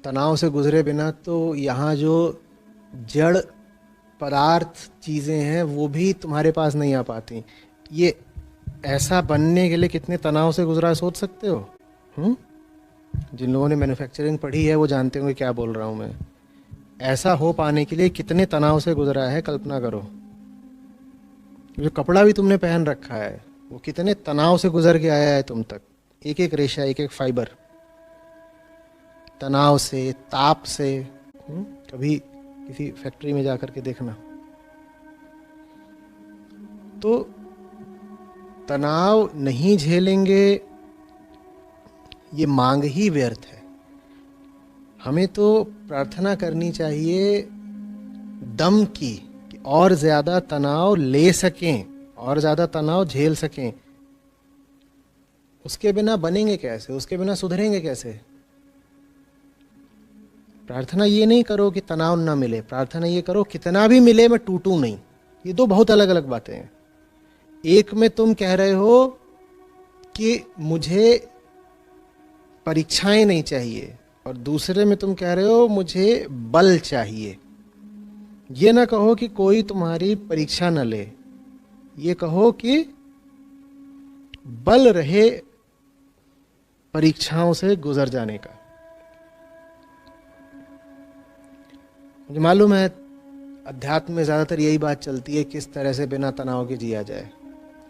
तनाव से गुजरे बिना तो यहाँ जो जड़ पदार्थ चीज़ें हैं वो भी तुम्हारे पास नहीं आ पाती। ये ऐसा बनने के लिए कितने तनाव से गुजरा है सोच सकते हो? जिन लोगों ने मैन्युफैक्चरिंग पढ़ी है वो जानते होंगे क्या बोल रहा हूँ मैं। ऐसा हो पाने के लिए कितने तनाव से गुजरा है कल्पना करो। जो कपड़ा भी तुमने पहन रखा है वो कितने तनाव से गुजर के आया है तुम तक। एक एक रेशा, एक एक फाइबर, तनाव से, ताप से। कभी किसी फैक्ट्री में जाकर के देखना। तो तनाव नहीं झेलेंगे ये मांग ही व्यर्थ है। हमें तो प्रार्थना करनी चाहिए दम की कि और ज़्यादा तनाव ले सकें, और ज़्यादा तनाव झेल सकें। उसके बिना बनेंगे कैसे? उसके बिना सुधरेंगे कैसे? प्रार्थना ये नहीं करो कि तनाव ना मिले, प्रार्थना ये करो कितना भी मिले मैं टूटूं नहीं। ये दो बहुत अलग अलग बातें हैं। एक में तुम कह रहे हो कि मुझे परीक्षाएं नहीं चाहिए, और दूसरे में तुम कह रहे हो मुझे बल चाहिए। ये ना कहो कि कोई तुम्हारी परीक्षा न ले, ये कहो कि बल रहे परीक्षाओं से गुजर जाने का। मुझे मालूम है अध्यात्म में ज़्यादातर यही बात चलती है, किस तरह से बिना तनाव के जिया जाए।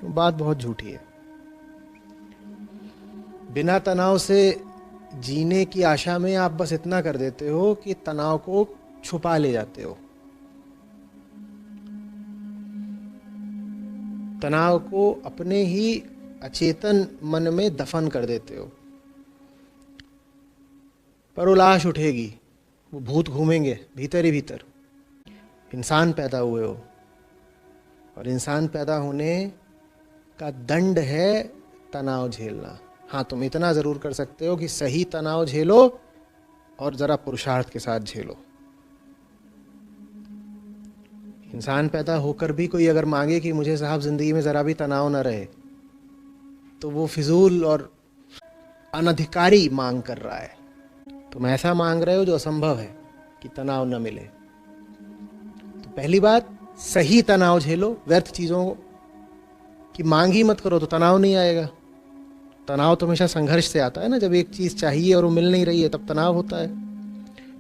बात बहुत झूठी है। बिना तनाव से जीने की आशा में आप बस इतना कर देते हो कि तनाव को छुपा ले जाते हो, तनाव को अपने ही अचेतन मन में दफन कर देते हो। पर वो लाश उठेगी, वो भूत घूमेंगे भीतर ही भीतर। इंसान पैदा हुए हो, और इंसान पैदा होने का दंड है तनाव झेलना। हाँ, तुम इतना ज़रूर कर सकते हो कि सही तनाव झेलो और ज़रा पुरुषार्थ के साथ झेलो। इंसान पैदा होकर भी कोई अगर मांगे कि मुझे साहब ज़िंदगी में ज़रा भी तनाव ना रहे, तो वो फिजूल और अनधिकारी मांग कर रहा है। तुम ऐसा मांग रहे हो जो असंभव है कि तनाव न मिले। तो पहली बात, सही तनाव झेलो। व्यर्थ चीज़ों की मांग ही मत करो तो तनाव नहीं आएगा। तनाव तो हमेशा संघर्ष से आता है ना। जब एक चीज़ चाहिए और वो मिल नहीं रही है तब तनाव होता है।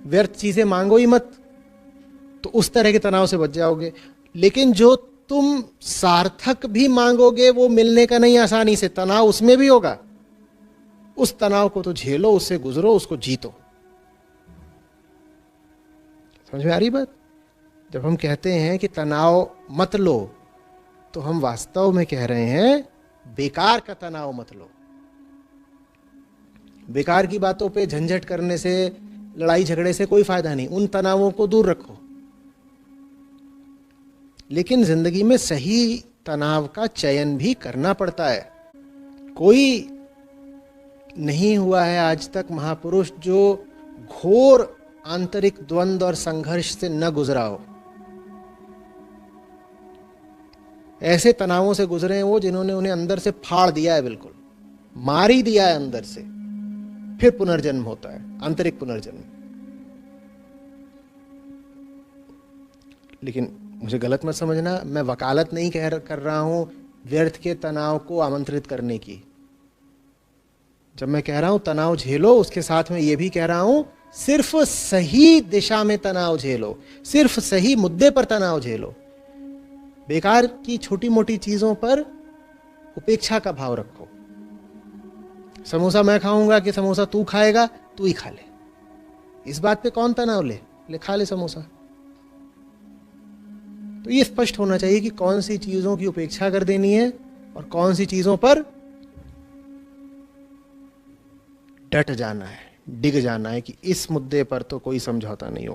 व्यर्थ चीज़ें मांगो ही मत, तो उस तरह के तनाव से बच जाओगे। लेकिन जो तुम सार्थक भी मांगोगे वो मिलने का नहीं आसानी से, तनाव उसमें भी होगा। उस तनाव को तो झेलो, उससे गुजरो, उसको जीतो। समझ में आ रही बात? जब हम कहते हैं कि तनाव मत लो, तो हम वास्तव में कह रहे हैं बेकार का तनाव मत लो। बेकार की बातों पे झंझट करने से, लड़ाई झगड़े से कोई फायदा नहीं। उन तनावों को दूर रखो। लेकिन जिंदगी में सही तनाव का चयन भी करना पड़ता है। कोई नहीं हुआ है आज तक महापुरुष जो घोर आंतरिक द्वंद्व और संघर्ष से न गुजरा हो। ऐसे तनावों से गुजरे हैं वो जिन्होंने उन्हें अंदर से फाड़ दिया है, बिल्कुल मार ही दिया है अंदर से। फिर पुनर्जन्म होता है, आंतरिक पुनर्जन्म। लेकिन मुझे गलत मत समझना, मैं वकालत नहीं कर रहा हूं व्यर्थ के तनाव को आमंत्रित करने की। जब मैं कह रहा हूं तनाव झेलो, उसके साथ में यह भी कह रहा हूं सिर्फ सही दिशा में तनाव झेलो, सिर्फ सही मुद्दे पर तनाव झेलो। बेकार की छोटी मोटी चीजों पर उपेक्षा का भाव रखो। समोसा मैं खाऊंगा कि समोसा तू खाएगा, तू ही खा ले। इस बात पे कौन तनाव ले खा ले समोसा। तो ये स्पष्ट होना चाहिए कि कौन सी चीजों की उपेक्षा कर देनी है और कौन सी चीजों पर डट जाना है, डिग जाना है कि इस मुद्दे पर तो कोई समझौता नहीं होगा।